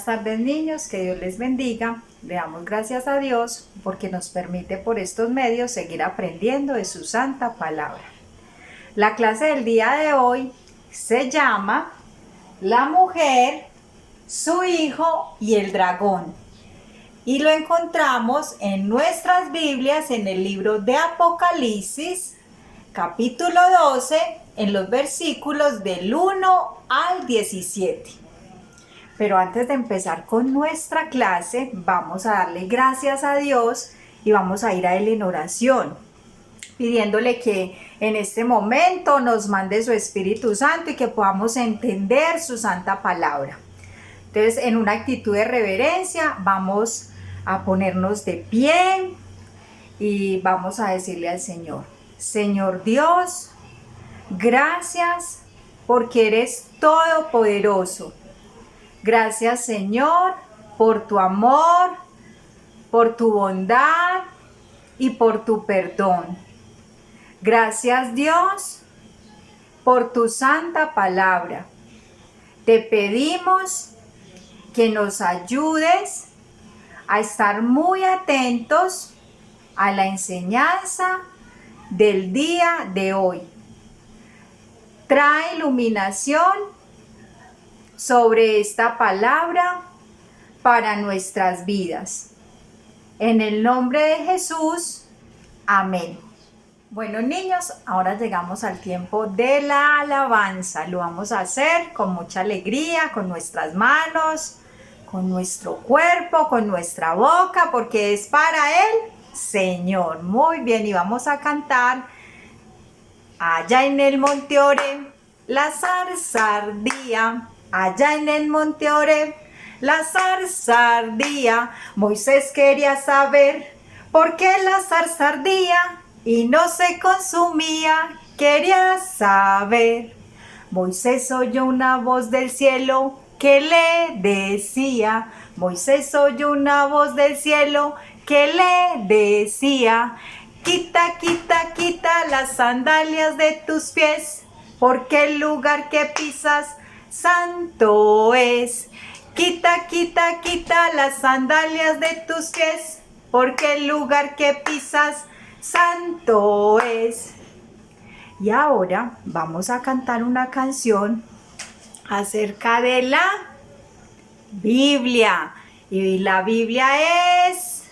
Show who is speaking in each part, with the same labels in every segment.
Speaker 1: Buenas tardes, niños, que Dios les bendiga. Le damos gracias a Dios porque nos permite por estos medios seguir aprendiendo de su santa palabra. La clase del día de hoy se llama La mujer, su hijo y el dragón. Y lo encontramos en nuestras Biblias en el libro de Apocalipsis, capítulo 12, en los versículos del 1 al 17. Pero antes de empezar con nuestra clase, vamos a darle gracias a Dios y vamos a ir a Él en oración, pidiéndole que en este momento nos mande su Espíritu Santo y que podamos entender su santa palabra. Entonces, en una actitud de reverencia, vamos a ponernos de pie y vamos a decirle al Señor: Señor Dios, gracias porque eres todopoderoso. Gracias, Señor, por tu amor, por tu bondad y por tu perdón. Gracias, Dios, por tu santa palabra. Te pedimos que nos ayudes a estar muy atentos a la enseñanza del día de hoy. Trae iluminación sobre esta palabra para nuestras vidas. En el nombre de Jesús, amén. Bueno, niños, ahora llegamos al tiempo de la alabanza. Lo vamos a hacer con mucha alegría, con nuestras manos, con nuestro cuerpo, con nuestra boca, porque es para el Señor. Muy bien, y vamos a cantar: allá en el monte Oreb, la zarza ardía. Allá en el monte Oreb, la zarza ardía. Moisés quería saber por qué la zarza ardía y no se consumía. Quería saber. Moisés oyó una voz del cielo que le decía. Moisés oyó una voz del cielo que le decía: quita, quita, quita las sandalias de tus pies, porque el lugar que pisas santo es. Quita, quita, quita las sandalias de tus pies, porque el lugar que pisas santo es. Y ahora vamos a cantar una canción acerca de la Biblia. Y la Biblia es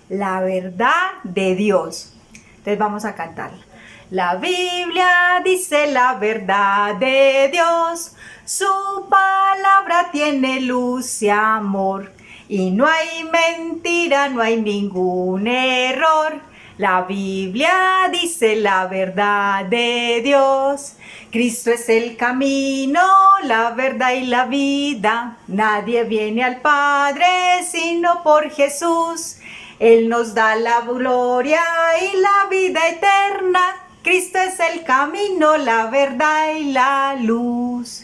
Speaker 1: la verdad de Dios. Entonces vamos a cantarla. La Biblia dice la verdad de Dios, su palabra tiene luz y amor, y no hay mentira, no hay ningún error. La Biblia dice la verdad de Dios. Cristo es el camino, la verdad y la vida. Nadie viene al Padre sino por Jesús. Él nos da la gloria y la vida eterna. Cristo es el camino, la verdad y la luz.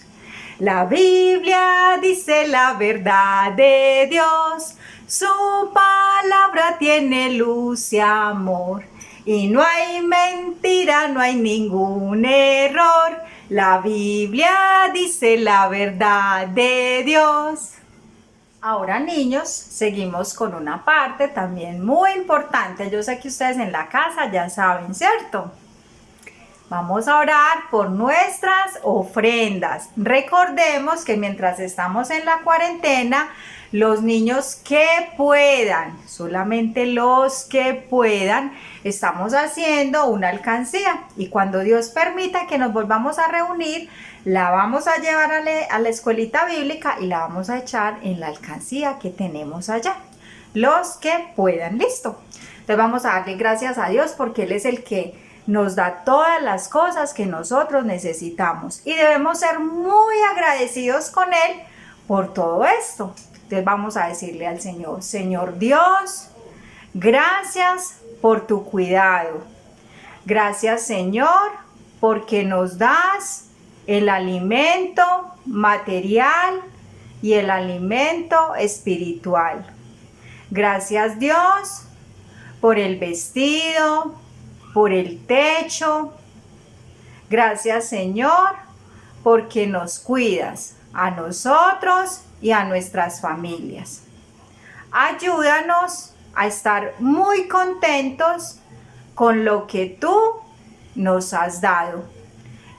Speaker 1: La Biblia dice la verdad de Dios. Su palabra tiene luz y amor. Y no hay mentira, no hay ningún error. La Biblia dice la verdad de Dios. Ahora, niños, seguimos con una parte también muy importante. Yo sé que ustedes en la casa ya saben, ¿cierto? Vamos a orar por nuestras ofrendas. Recordemos que mientras estamos en la cuarentena, los niños que puedan, solamente los que puedan, estamos haciendo una alcancía. Y cuando Dios permita que nos volvamos a reunir, la vamos a llevar a la escuelita bíblica y la vamos a echar en la alcancía que tenemos allá. Los que puedan, listo. Entonces vamos a darle gracias a Dios porque Él es el que nos da todas las cosas que nosotros necesitamos y debemos ser muy agradecidos con Él por todo esto. Entonces vamos a decirle al Señor: Señor Dios, gracias por tu cuidado. Gracias, Señor, porque nos das el alimento material y el alimento espiritual. Gracias, Dios, por el vestido, por el techo. Gracias, Señor, porque nos cuidas a nosotros y a nuestras familias. Ayúdanos a estar muy contentos con lo que tú nos has dado.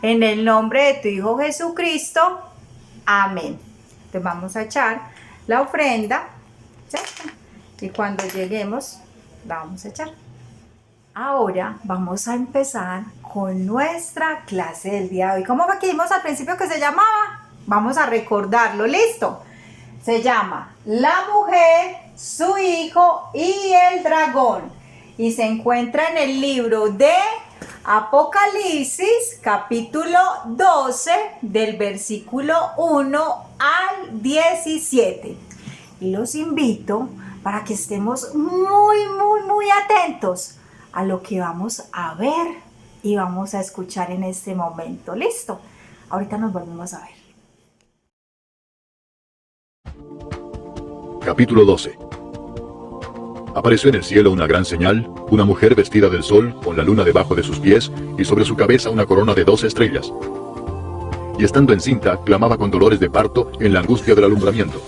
Speaker 1: En el nombre de tu Hijo Jesucristo. Amén. Entonces vamos a echar la ofrenda, ¿cierto? Y cuando lleguemos, la vamos a echar. Ahora vamos a empezar con nuestra clase del día de hoy. ¿Cómo fue que vimos al principio que se llamaba? Vamos a recordarlo, ¿listo? Se llama La mujer, su hijo y el dragón. Y se encuentra en el libro de Apocalipsis, capítulo 12, del versículo 1 al 17. Y los invito para que estemos muy atentos a lo que vamos a ver y vamos a escuchar en este momento. ¿Listo? Ahorita nos volvemos a ver.
Speaker 2: Capítulo 12. Apareció en el cielo una gran señal, una mujer vestida del sol, con la luna debajo de sus pies, y sobre su cabeza una corona de 12 estrellas. Y estando encinta, clamaba con dolores de parto en la angustia del alumbramiento.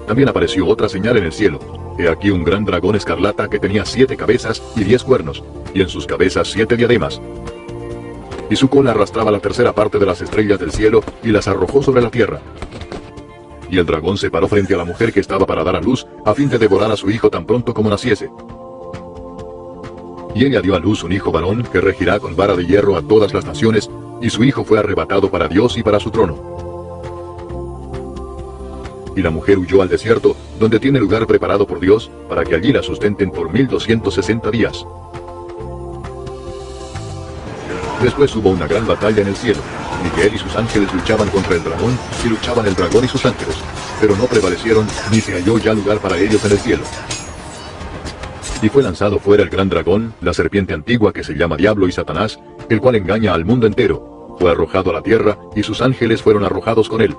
Speaker 2: También apareció otra señal en el cielo. He aquí un gran dragón escarlata que tenía 7 cabezas y 10 cuernos, y en sus cabezas 7 diademas. Y su cola arrastraba la tercera parte de las estrellas del cielo, y las arrojó sobre la tierra. Y el dragón se paró frente a la mujer que estaba para dar a luz, a fin de devorar a su hijo tan pronto como naciese. Y ella dio a luz un hijo varón, que regirá con vara de hierro a todas las naciones, y su hijo fue arrebatado para Dios y para su trono. Y la mujer huyó al desierto, donde tiene lugar preparado por Dios, para que allí la sustenten por 1260 días. Después hubo una gran batalla en el cielo. Miguel y sus ángeles luchaban contra el dragón, y luchaban el dragón y sus ángeles, pero no prevalecieron, ni se halló ya lugar para ellos en el cielo. Y fue lanzado fuera el gran dragón, la serpiente antigua que se llama Diablo y Satanás, el cual engaña al mundo entero. Fue arrojado a la tierra, y sus ángeles fueron arrojados con él.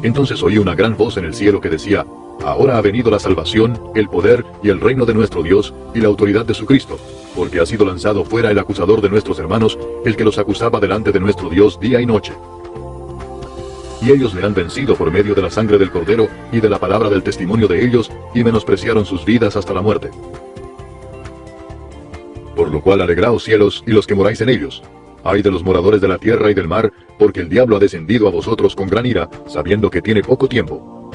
Speaker 2: Entonces oí una gran voz en el cielo que decía: Ahora ha venido la salvación, el poder y el reino de nuestro Dios, y la autoridad de su Cristo, porque ha sido lanzado fuera el acusador de nuestros hermanos, el que los acusaba delante de nuestro Dios día y noche. Y ellos le han vencido por medio de la sangre del Cordero, y de la palabra del testimonio de ellos, y menospreciaron sus vidas hasta la muerte. Por lo cual alegraos cielos, y los que moráis en ellos. Ay de los moradores de la tierra y del mar, porque el diablo ha descendido a vosotros con gran ira, sabiendo que tiene poco tiempo.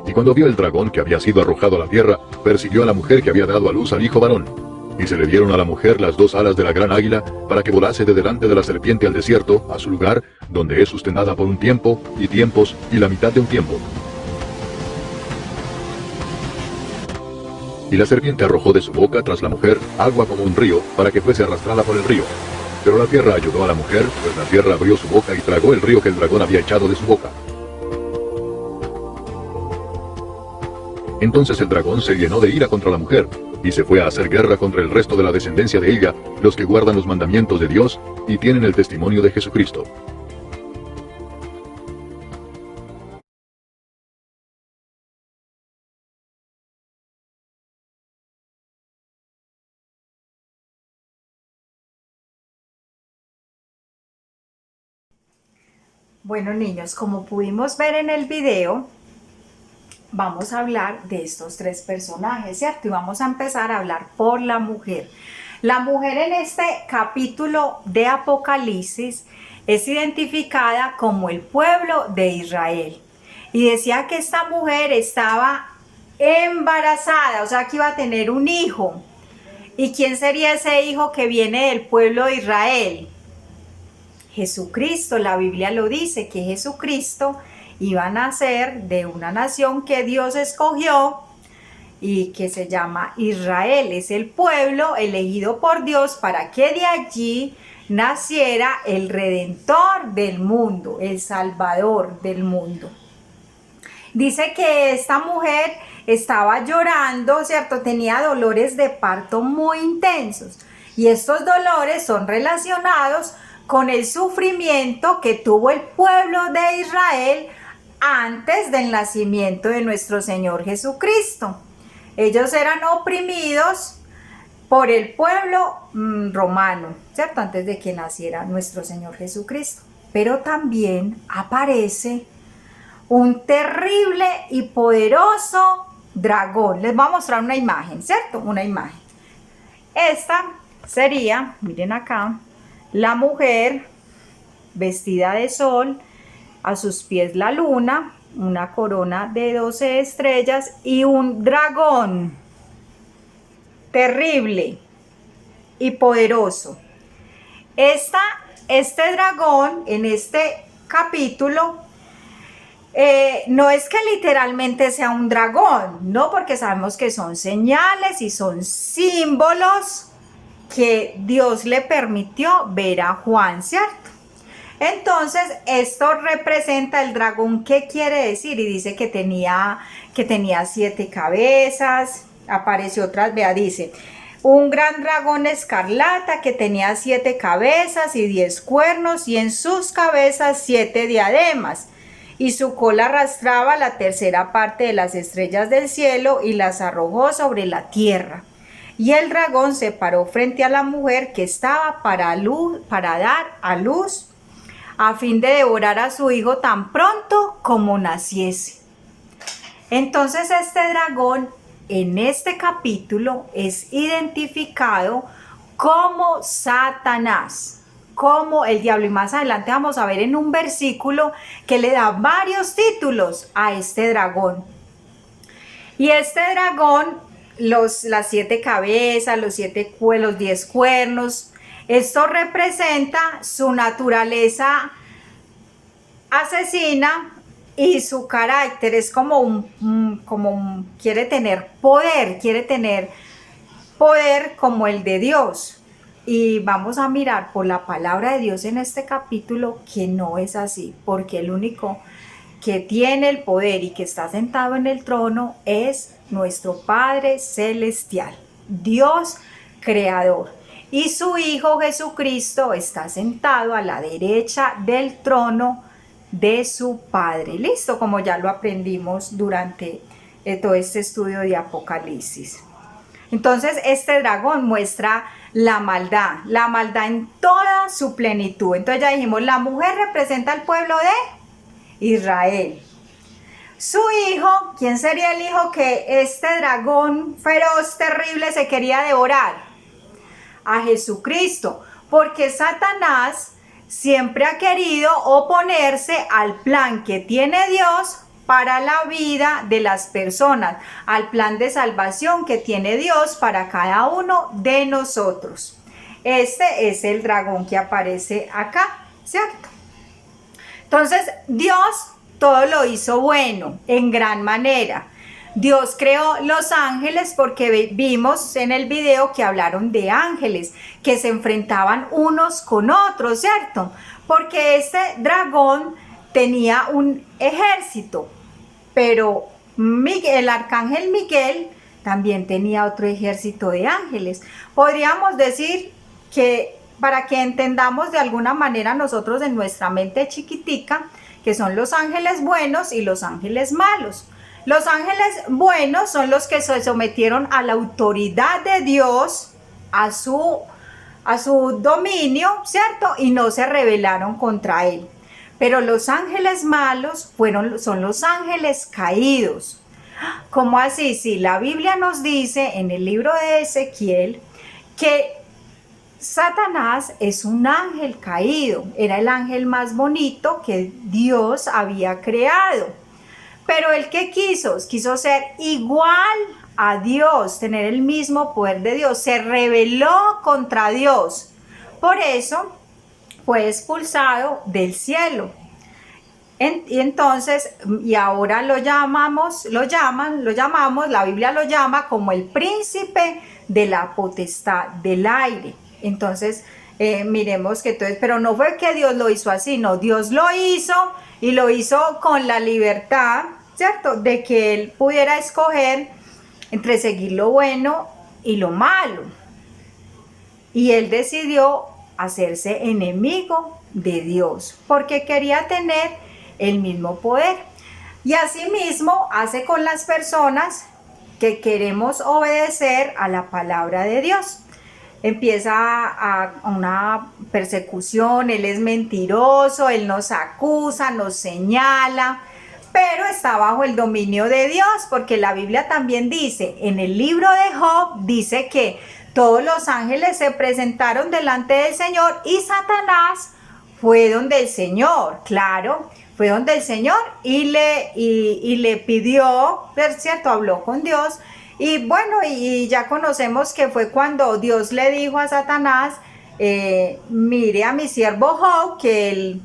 Speaker 2: Y cuando vio el dragón que había sido arrojado a la tierra, persiguió a la mujer que había dado a luz al hijo varón. Y se le dieron a la mujer las 2 alas de la gran águila, para que volase de delante de la serpiente al desierto, a su lugar, donde es sustentada por un tiempo, y tiempos, y la mitad de un tiempo. Y la serpiente arrojó de su boca tras la mujer agua como un río, para que fuese arrastrada por el río. Pero la tierra ayudó a la mujer, pues la tierra abrió su boca y tragó el río que el dragón había echado de su boca. Entonces el dragón se llenó de ira contra la mujer, y se fue a hacer guerra contra el resto de la descendencia de ella, los que guardan los mandamientos de Dios, y tienen el testimonio de Jesucristo.
Speaker 1: Bueno, niños, como pudimos ver en el video, vamos a hablar de estos 3 personajes, ¿cierto? Y vamos a empezar a hablar por la mujer. La mujer en este capítulo de Apocalipsis es identificada como el pueblo de Israel. Y decía que esta mujer estaba embarazada, o sea que iba a tener un hijo. ¿Y quién sería ese hijo que viene del pueblo de Israel? Jesucristo. La Biblia lo dice, que Jesucristo iba a nacer de una nación que Dios escogió y que se llama Israel. Es el pueblo elegido por Dios para que de allí naciera el Redentor del mundo, el Salvador del mundo. Dice que esta mujer estaba llorando, ¿cierto? Tenía dolores de parto muy intensos, y estos dolores son relacionados con el sufrimiento que tuvo el pueblo de Israel antes del nacimiento de nuestro Señor Jesucristo. Ellos eran oprimidos por el pueblo romano, ¿cierto? Antes de que naciera nuestro Señor Jesucristo. pero también aparece un terrible y poderoso dragón. Les voy a mostrar una imagen, ¿cierto? Una imagen. Esta sería, miren acá, la mujer vestida de sol, a sus pies la luna, una corona de 12 estrellas y un dragón terrible y poderoso. Este dragón en este capítulo no es que literalmente sea un dragón, no, porque sabemos que son señales y son símbolos que Dios le permitió ver a Juan, ¿cierto? Entonces, esto representa el dragón. ¿Qué quiere decir? Y dice que tenía 7 cabezas. Apareció otra, vea, dice, un gran dragón escarlata que tenía 7 cabezas y 10 cuernos, y en sus cabezas 7 diademas. Y su cola arrastraba la tercera parte de las estrellas del cielo y las arrojó sobre la tierra. Y el dragón se paró frente a la mujer que estaba para dar a luz, a fin de devorar a su hijo tan pronto como naciese. Entonces este dragón en este capítulo es identificado como Satanás, como el diablo, y más adelante vamos a ver en un versículo que le da varios títulos a este dragón. Y este dragón, las 7 cabezas, los 10 cuernos, esto representa su naturaleza asesina y su carácter. Es quiere tener poder como el de Dios. Y vamos a mirar por la palabra de Dios en este capítulo que no es así, porque el único que tiene el poder y que está sentado en el trono es nuestro Padre Celestial, Dios Creador. Y su Hijo Jesucristo está sentado a la derecha del trono de su Padre. Listo, como ya lo aprendimos durante todo este estudio de Apocalipsis. Entonces, este dragón muestra la maldad en toda su plenitud. Entonces ya dijimos, la mujer representa al pueblo de Israel. Su hijo, ¿quién sería el hijo que este dragón feroz, terrible, se quería devorar? A Jesucristo, porque Satanás siempre ha querido oponerse al plan que tiene Dios para la vida de las personas, al plan de salvación que tiene Dios para cada uno de nosotros. Este es el dragón que aparece acá, ¿cierto? Entonces, Dios todo lo hizo bueno, en gran manera. Dios creó los ángeles porque vimos en el video que hablaron de ángeles que se enfrentaban unos con otros, ¿cierto? Porque este dragón tenía un ejército, pero el arcángel Miguel también tenía otro ejército de ángeles. Podríamos decir que, para que entendamos de alguna manera nosotros en nuestra mente chiquitica, que son los ángeles buenos y los ángeles malos. Los ángeles buenos son los que se sometieron a la autoridad de Dios, a su dominio, ¿cierto? Y no se rebelaron contra él. Pero los ángeles malos son los ángeles caídos. ¿Cómo así? Si la Biblia nos dice en el libro de Ezequiel que Satanás es un ángel caído, era el ángel más bonito que Dios había creado. Pero él que quiso ser igual a Dios, tener el mismo poder de Dios, se rebeló contra Dios. Por eso fue expulsado del cielo. Y entonces, y ahora la Biblia lo llama como el príncipe de la potestad del aire. Entonces, miremos que entonces, pero no fue que Dios lo hizo así, no, Dios lo hizo y lo hizo con la libertad, ¿cierto? De que él pudiera escoger entre seguir lo bueno y lo malo. Y él decidió hacerse enemigo de Dios, porque quería tener el mismo poder. Y asimismo hace con las personas que queremos obedecer a la palabra de Dios. empieza a una persecución, él es mentiroso, él nos acusa, nos señala, pero está bajo el dominio de Dios, porque la Biblia también dice, en el libro de Job, dice que todos los ángeles se presentaron delante del Señor y Satanás fue donde el Señor, claro, fue donde el Señor y le pidió, ¿cierto? Habló con Dios. Y bueno, y ya conocemos que fue cuando Dios le dijo a Satanás, mire a mi siervo Job, que él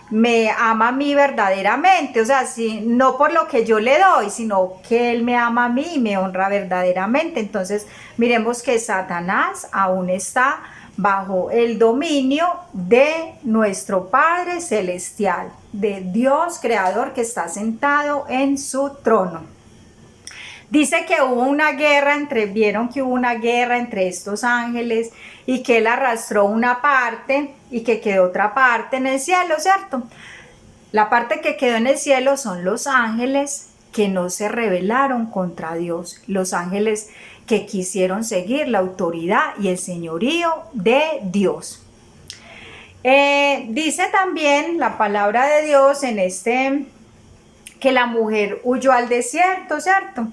Speaker 1: me ama a mí verdaderamente, o sea, no por lo que yo le doy, sino que él me ama a mí y me honra verdaderamente. Entonces, miremos que Satanás aún está bajo el dominio de nuestro Padre Celestial, de Dios Creador que está sentado en su trono. Dice que hubo una guerra vieron que hubo una guerra entre estos ángeles y que él arrastró una parte y que quedó otra parte en el cielo, ¿cierto? La parte que quedó en el cielo son los ángeles que no se rebelaron contra Dios, los ángeles que quisieron seguir la autoridad y el señorío de Dios. Dice también la palabra de Dios que la mujer huyó al desierto, ¿cierto?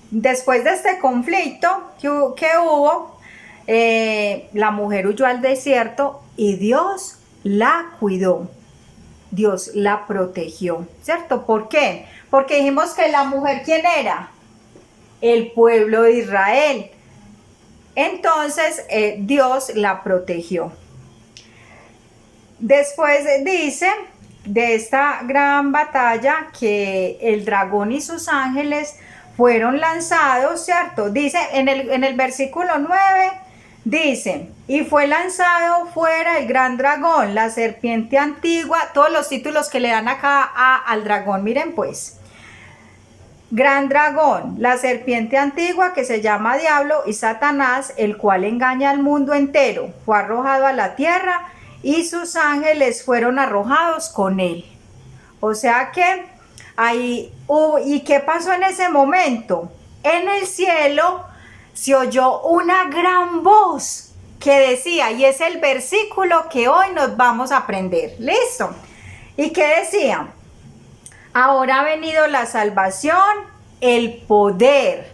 Speaker 1: Después de este conflicto que hubo, la mujer huyó al desierto y Dios la cuidó, Dios la protegió, ¿cierto? ¿Por qué? Porque dijimos que la mujer, ¿quién era? El pueblo de Israel. Entonces, Dios la protegió. Después dice de esta gran batalla que el dragón y sus ángeles fueron lanzados, ¿cierto? Dice en el versículo 9, dice, y fue lanzado fuera el gran dragón, la serpiente antigua, todos los títulos que le dan acá al dragón, miren pues. Gran dragón, la serpiente antigua que se llama Diablo y Satanás, el cual engaña al mundo entero, fue arrojado a la tierra y sus ángeles fueron arrojados con él. O sea que ahí hubo, ¿y qué pasó en ese momento? En el cielo se oyó una gran voz que decía, y es el versículo que hoy nos vamos a aprender. ¿Listo? ¿Y qué decía? Ahora ha venido la salvación, el poder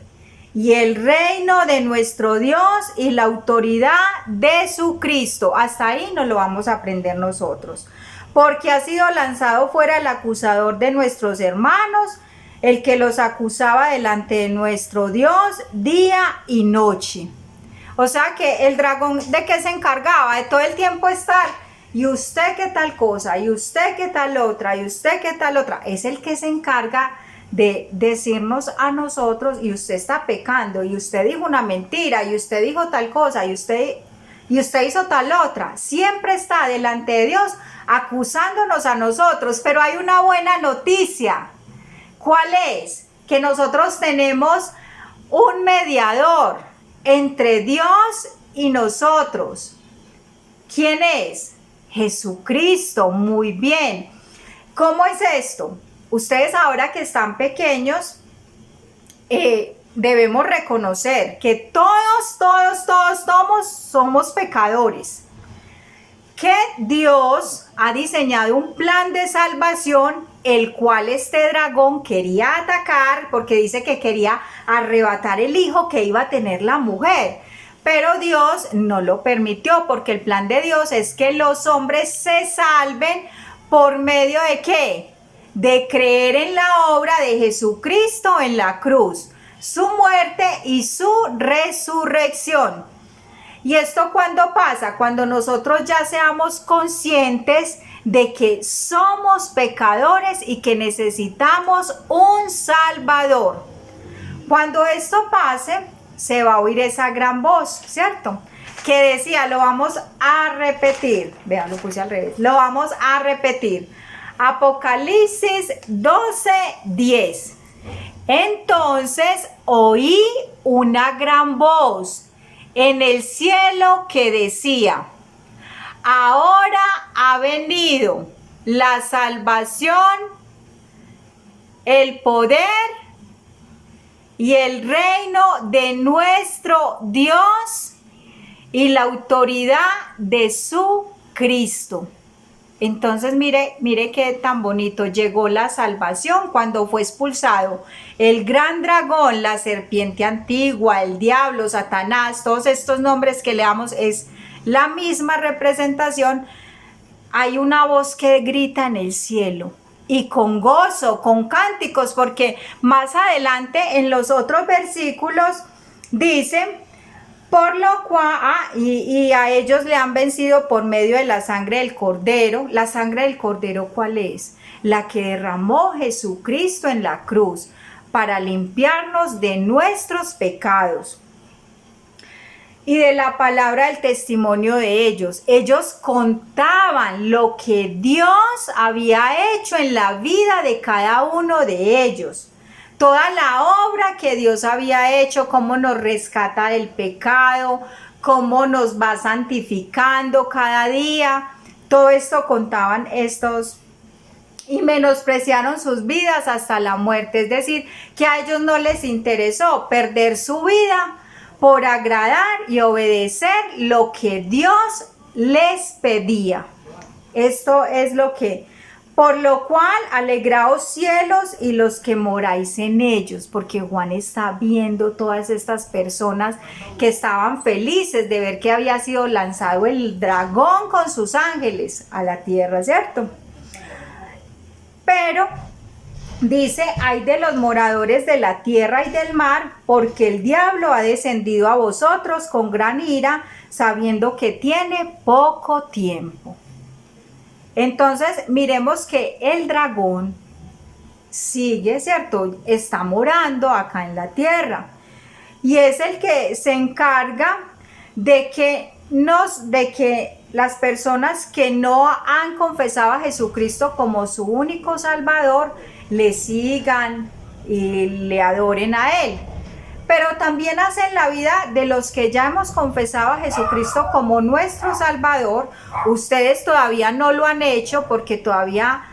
Speaker 1: y el reino de nuestro Dios y la autoridad de su Cristo. Hasta ahí nos lo vamos a aprender nosotros. Porque ha sido lanzado fuera el acusador de nuestros hermanos, el que los acusaba delante de nuestro Dios día y noche. O sea que el dragón, ¿de qué se encargaba? De todo el tiempo estar, y usted qué tal cosa, y usted qué tal otra, y usted qué tal otra. Es el que se encarga de decirnos a nosotros, y usted está pecando, y usted dijo una mentira, y usted dijo tal cosa, y usted hizo tal otra. Siempre está delante de Dios acusándonos a nosotros, pero hay una buena noticia. ¿Cuál es? Que nosotros tenemos un mediador entre Dios y nosotros. ¿Quién es? Jesucristo. Muy bien. ¿Cómo es esto? Ustedes ahora que están pequeños, debemos reconocer que todos somos pecadores. Que Dios ha diseñado un plan de salvación, el cual este dragón quería atacar, porque dice que quería arrebatar el hijo que iba a tener la mujer. Pero Dios no lo permitió, porque el plan de Dios es que los hombres se salven por medio de ¿qué? De creer en la obra de Jesucristo en la cruz, su muerte y su resurrección. ¿Y esto cuándo pasa? Cuando nosotros ya seamos conscientes de que somos pecadores y que necesitamos un Salvador. Cuando esto pase, se va a oír esa gran voz, ¿cierto? Que decía, lo vamos a repetir. Vean, lo puse al revés. Lo vamos a repetir. Apocalipsis 12:10. Entonces oí una gran voz en el cielo que decía, ahora ha venido la salvación, el poder y el reino de nuestro Dios y la autoridad de su Cristo. Entonces mire qué tan bonito, llegó la salvación cuando fue expulsado el gran dragón, la serpiente antigua, el diablo, Satanás, todos estos nombres que le damos es la misma representación. Hay una voz que grita en el cielo y con gozo, con cánticos, porque más adelante en los otros versículos dice: por lo cual, y a ellos le han vencido por medio de la sangre del Cordero. ¿La sangre del Cordero cuál es? La que derramó Jesucristo en la cruz para limpiarnos de nuestros pecados. Y de la palabra del testimonio de ellos. Ellos contaban lo que Dios había hecho en la vida de cada uno de ellos. Toda la obra que Dios había hecho, cómo nos rescata del pecado, cómo nos va santificando cada día. Todo esto contaban estos y menospreciaron sus vidas hasta la muerte. Es decir, que a ellos no les interesó perder su vida por agradar y obedecer lo que Dios les pedía. Esto es lo que... Por lo cual, alegraos cielos y los que moráis en ellos, porque Juan está viendo todas estas personas que estaban felices de ver que había sido lanzado el dragón con sus ángeles a la tierra, ¿cierto? Pero dice: ay de los moradores de la tierra y del mar, porque el diablo ha descendido a vosotros con gran ira, sabiendo que tiene poco tiempo. Entonces, miremos que el dragón sigue, ¿cierto? Está morando acá en la tierra. Y es el que se encarga de que las personas que no han confesado a Jesucristo como su único Salvador, le sigan y le adoren a Él. Pero también hacen la vida de los que ya hemos confesado a Jesucristo como nuestro Salvador. Ustedes todavía no lo han hecho porque todavía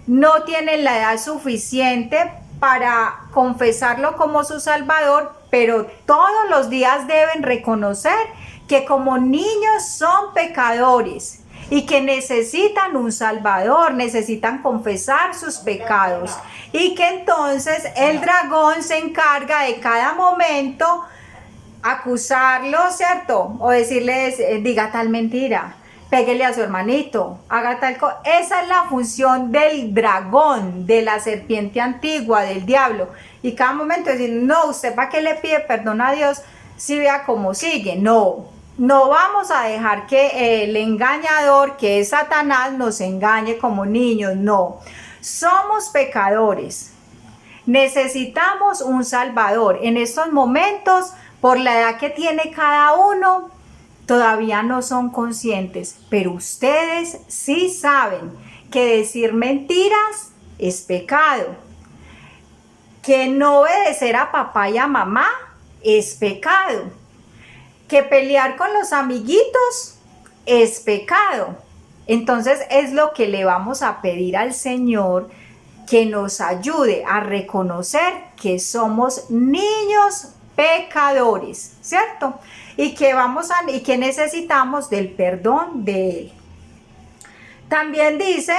Speaker 1: no tienen la edad suficiente para confesarlo como su Salvador, pero todos los días deben reconocer que como niños son pecadores y que necesitan un Salvador, necesitan confesar sus pecados, y que entonces el dragón se encarga de cada momento acusarlo, ¿cierto? O decirles, diga tal mentira, péguele a su hermanito, haga tal cosa. Esa es la función del dragón, de la serpiente antigua, del diablo. Y cada momento decir: no, ¿usted para qué le pide perdón a Dios si vea cómo sigue? No vamos a dejar que el engañador, que es Satanás, nos engañe como niños. No, somos pecadores, necesitamos un Salvador. En estos momentos, por la edad que tiene cada uno, todavía no son conscientes, pero ustedes sí saben que decir mentiras es pecado, que no obedecer a papá y a mamá es pecado, que pelear con los amiguitos es pecado. Entonces es lo que le vamos a pedir al Señor, que nos ayude a reconocer que somos niños pecadores, ¿cierto? Y que necesitamos del perdón de Él. También dice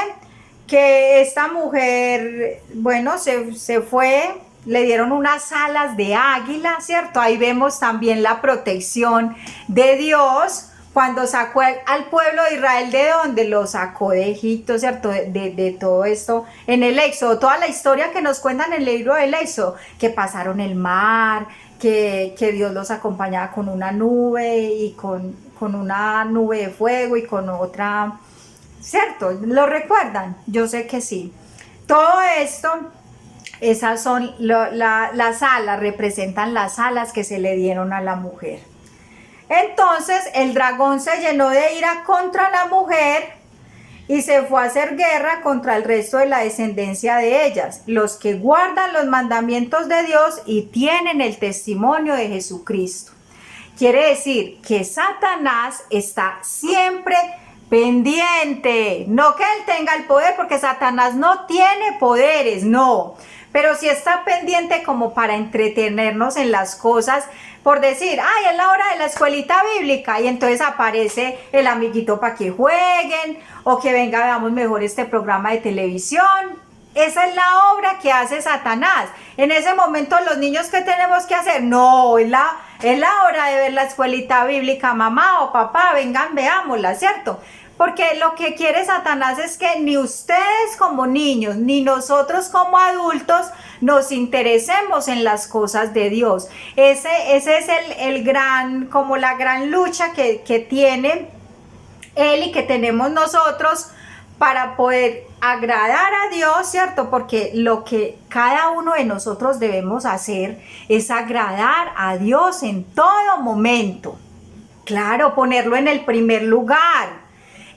Speaker 1: que esta mujer, bueno, se fue, le dieron unas alas de águila, ¿cierto? Ahí vemos también la protección de Dios cuando sacó al pueblo de Israel. ¿De dónde? Lo sacó de Egipto, ¿cierto? De todo esto en el Éxodo, toda la historia que nos cuentan en el libro del Éxodo, que pasaron el mar, que Dios los acompañaba con una nube y con una nube de fuego y con otra, ¿cierto? ¿Lo recuerdan? Yo sé que sí. Todo esto, esas son las alas, representan las alas que se le dieron a la mujer. Entonces el dragón se llenó de ira contra la mujer y se fue a hacer guerra contra el resto de la descendencia de ellas, los que guardan los mandamientos de Dios y tienen el testimonio de Jesucristo. Quiere decir que Satanás está siempre pendiente, no que él tenga el poder, porque Satanás no tiene poderes, no, pero sí está pendiente como para entretenernos en las cosas, por decir, ay, es la hora de la escuelita bíblica, y entonces aparece el amiguito para que jueguen, o que venga, veamos mejor este programa de televisión. Esa es la obra que hace Satanás. En ese momento, los niños, ¿qué tenemos que hacer? No, es la hora de ver la escuelita bíblica, mamá o papá, vengan, veámosla, ¿cierto? Porque lo que quiere Satanás es que ni ustedes como niños, ni nosotros como adultos nos interesemos en las cosas de Dios. Ese es el gran, como la gran lucha que tiene él y que tenemos nosotros para poder agradar a Dios, ¿cierto? Porque lo que cada uno de nosotros debemos hacer es agradar a Dios en todo momento. Claro, ponerlo en el primer lugar.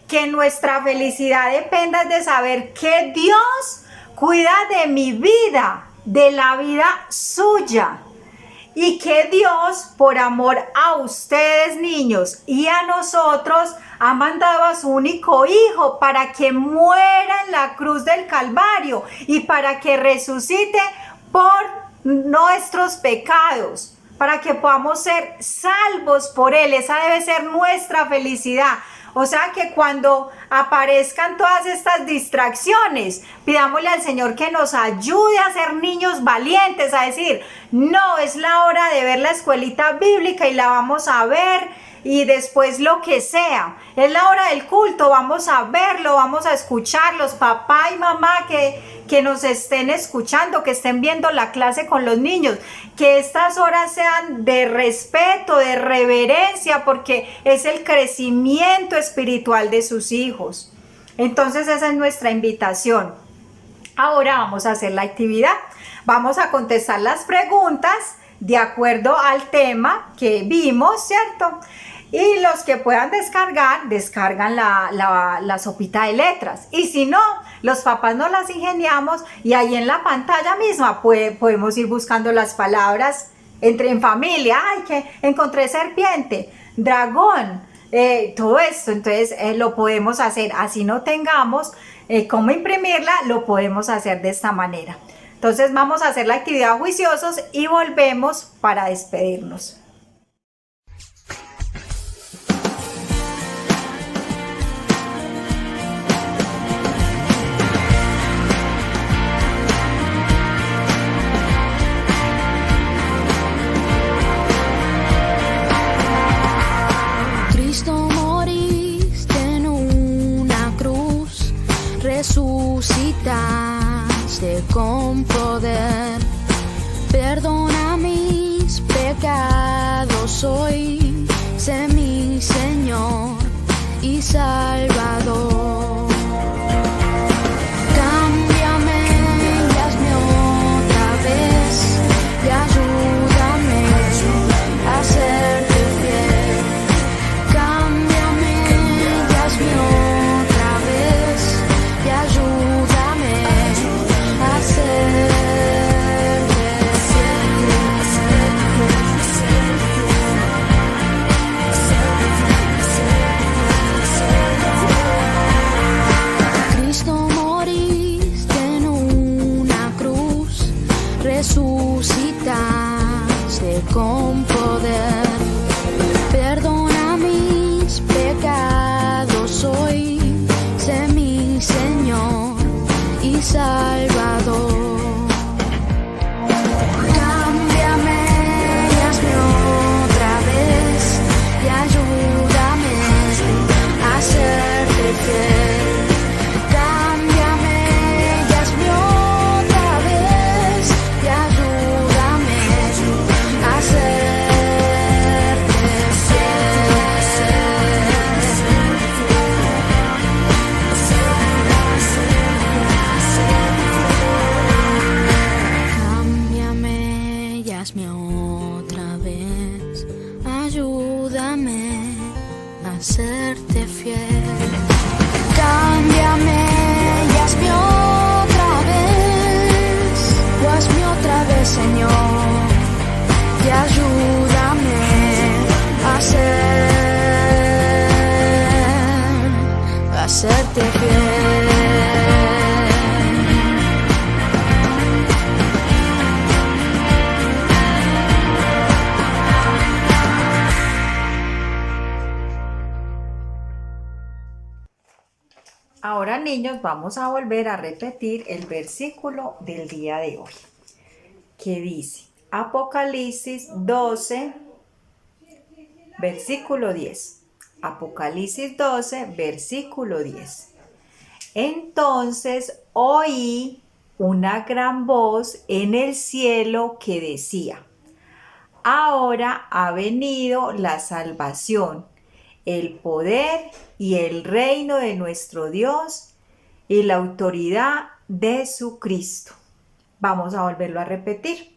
Speaker 1: Que nuestra felicidad dependa de saber que Dios cuida de mi vida, de la vida suya. Y que Dios, por amor a ustedes niños y a nosotros, ha mandado a su único Hijo para que muera en la cruz del Calvario y para que resucite por nuestros pecados, para que podamos ser salvos por Él. Esa debe ser nuestra felicidad. O sea que cuando aparezcan todas estas distracciones, pidámosle al Señor que nos ayude a ser niños valientes, a decir, no, es la hora de ver la escuelita bíblica y la vamos a ver, y después lo que sea. Es la hora del culto, vamos a verlo, vamos a escucharlos, papá y mamá que nos estén escuchando, que estén viendo la clase con los niños, que estas horas sean de respeto, de reverencia, porque es el crecimiento espiritual de sus hijos. Entonces esa es nuestra invitación. Ahora vamos a hacer la actividad, vamos a contestar las preguntas de acuerdo al tema que vimos, ¿cierto? Y los que puedan descargan la sopita de letras. Y si no, los papás nos las ingeniamos y ahí en la pantalla misma podemos ir buscando las palabras en familia. Ay, que encontré serpiente, dragón, todo esto. Entonces lo podemos hacer. Así no tengamos cómo imprimirla, lo podemos hacer de esta manera. Entonces vamos a hacer la actividad juiciosos y volvemos para despedirnos.
Speaker 3: Resucitaste con poder, perdona mis pecados hoy, sé mi Señor y Salvador. Cámbiame y hazme otra vez y ayúdame a serte fiel. Cámbiame y hazme otra vez y ayúdame a serte fiel. Cristo, moriste en una cruz, resucitaste con poder, perdona mis pecados hoy, sé mi Señor y Salvador. Cámbiame y hazme otra vez y ayúdame a serte fiel. Cámbiame y hazme otra vez y ayúdame a serte Cámbiame y hazme otra vez, ayúdame a serte fiel. Cámbiame y hazme otra vez, o hazme otra vez, Señor, y ayúdame a serte fiel.
Speaker 1: niños, vamos a volver a repetir el versículo del día de hoy, que dice Apocalipsis 12, versículo 10. Apocalipsis 12, versículo 10. Entonces oí una gran voz en el cielo que decía: ahora ha venido la salvación, el poder y el reino de nuestro Dios y la autoridad de su Cristo. Vamos a volverlo a repetir.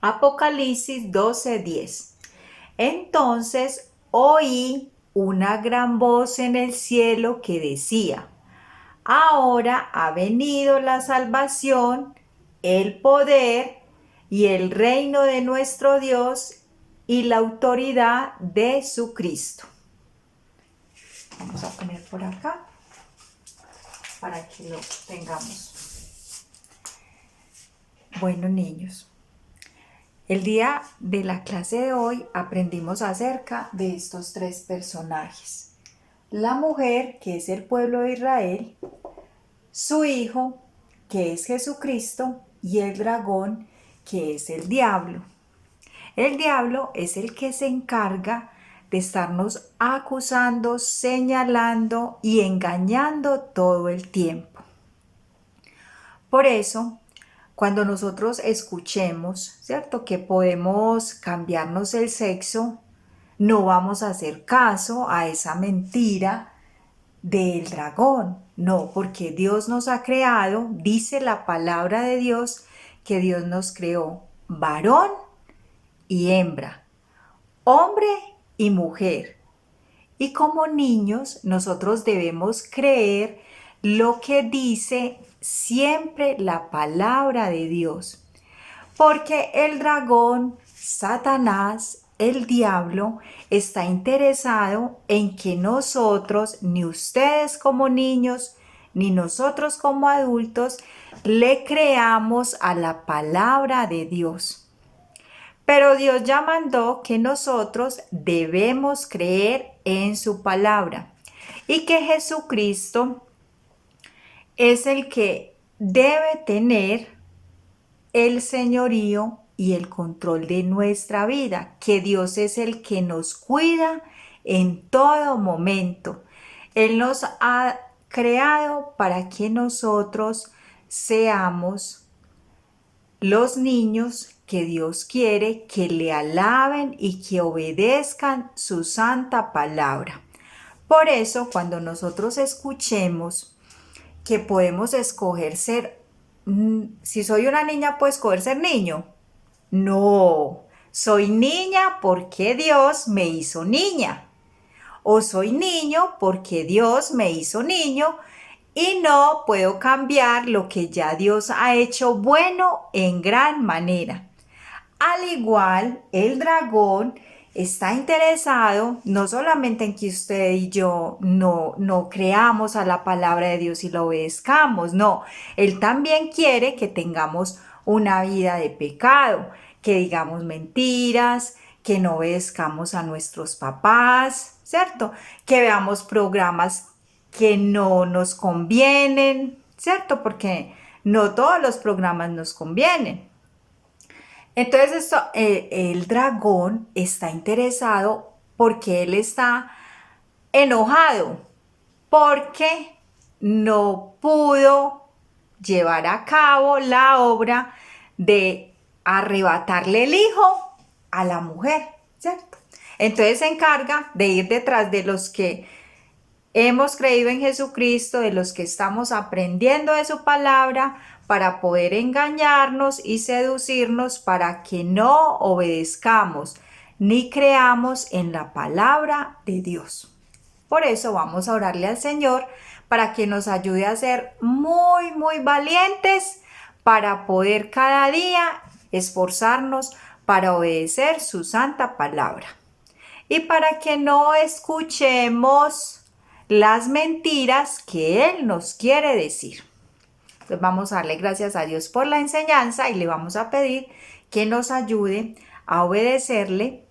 Speaker 1: Apocalipsis 12:10. Entonces oí una gran voz en el cielo que decía: ahora ha venido la salvación, el poder y el reino de nuestro Dios y la autoridad de su Cristo. Vamos a poner por acá para que lo tengamos. Bueno, niños, el día de la clase de hoy aprendimos acerca de estos tres personajes. La mujer, que es el pueblo de Israel, su hijo, que es Jesucristo, y el dragón, que es el diablo. El diablo es el que se encarga de estarnos acusando, señalando y engañando todo el tiempo. Por eso, cuando nosotros escuchemos, ¿cierto?, que podemos cambiarnos el sexo, no vamos a hacer caso a esa mentira del dragón. No, porque Dios nos ha creado, dice la palabra de Dios, que Dios nos creó varón y hembra, hombre y mujer. Y como niños, nosotros debemos creer lo que dice siempre la palabra de Dios. Porque el dragón, Satanás, el diablo, está interesado en que nosotros, ni ustedes como niños, ni nosotros como adultos, le creamos a la palabra de Dios. Pero Dios ya mandó que nosotros debemos creer en su palabra y que Jesucristo es el que debe tener el señorío y el control de nuestra vida, que Dios es el que nos cuida en todo momento. Él nos ha creado para que nosotros seamos los niños que Dios quiere que le alaben y que obedezcan su santa palabra. Por eso, cuando nosotros escuchemos que podemos escoger ser, si soy una niña, ¿puedo escoger ser niño? No, soy niña porque Dios me hizo niña. O soy niño porque Dios me hizo niño. Y no puedo cambiar lo que ya Dios ha hecho bueno en gran manera. Al igual, el dragón está interesado no solamente en que usted y yo no creamos a la palabra de Dios y la obedezcamos, no. Él también quiere que tengamos una vida de pecado, que digamos mentiras, que no obedezcamos a nuestros papás, ¿cierto? Que veamos programas que no nos convienen, ¿cierto? Porque no todos los programas nos convienen. Entonces el dragón está interesado porque él está enojado, porque no pudo llevar a cabo la obra de arrebatarle el hijo a la mujer, ¿cierto? Entonces se encarga de ir detrás de los que hemos creído en Jesucristo, de los que estamos aprendiendo de su palabra, para poder engañarnos y seducirnos para que no obedezcamos ni creamos en la palabra de Dios. Por eso vamos a orarle al Señor para que nos ayude a ser muy, muy valientes para poder cada día esforzarnos para obedecer su santa palabra. Y para que no escuchemos las mentiras que Él nos quiere decir. Entonces vamos a darle gracias a Dios por la enseñanza y le vamos a pedir que nos ayude a obedecerle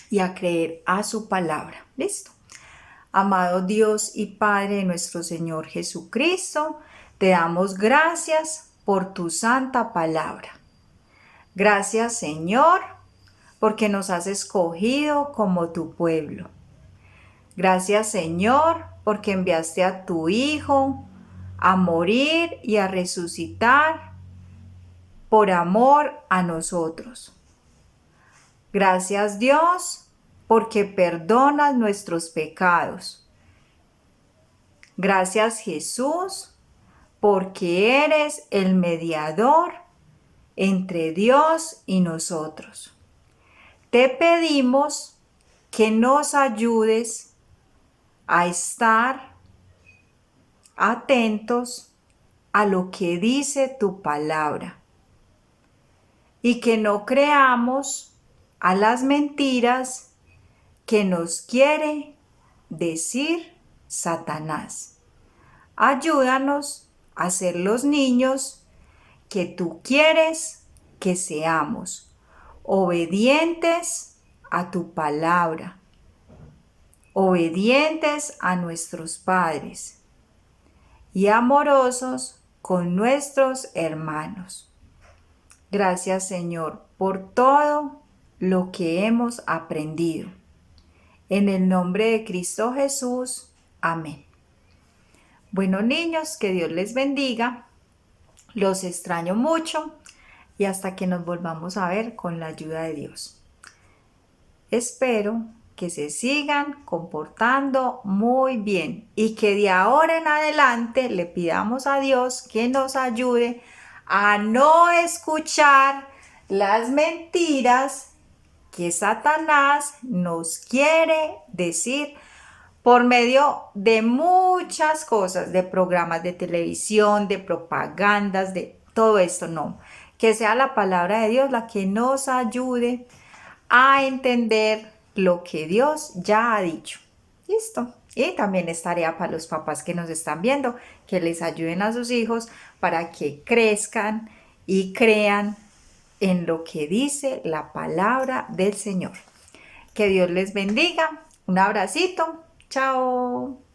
Speaker 1: y a creer a su palabra. ¿Listo? Amado Dios y Padre de nuestro Señor Jesucristo, te damos gracias por tu santa palabra. Gracias, Señor, porque nos has escogido como tu pueblo. Gracias, Señor, porque enviaste a tu Hijo a morir y a resucitar por amor a nosotros. Gracias, Dios, porque perdonas nuestros pecados. Gracias, Jesús, porque eres el mediador entre Dios y nosotros. Te pedimos que nos ayudes a estar atentos a lo que dice tu palabra y que no creamos a las mentiras que nos quiere decir Satanás. Ayúdanos a ser los niños que tú quieres que seamos, obedientes a tu palabra, obedientes a nuestros padres y amorosos con nuestros hermanos. Gracias, Señor, por todo lo que hemos aprendido. En el nombre de Cristo Jesús. Amén. Bueno, niños, que Dios les bendiga. Los extraño mucho y hasta que nos volvamos a ver con la ayuda de Dios. Espero que se sigan comportando muy bien y que de ahora en adelante le pidamos a Dios que nos ayude a no escuchar las mentiras que Satanás nos quiere decir por medio de muchas cosas, de programas de televisión, de propagandas, de todo esto. No, que sea la palabra de Dios la que nos ayude a entender lo que Dios ya ha dicho. Listo. Y también es tarea para los papás que nos están viendo, que les ayuden a sus hijos para que crezcan y crean en lo que dice la palabra del Señor. Que Dios les bendiga. Un abracito. Chao.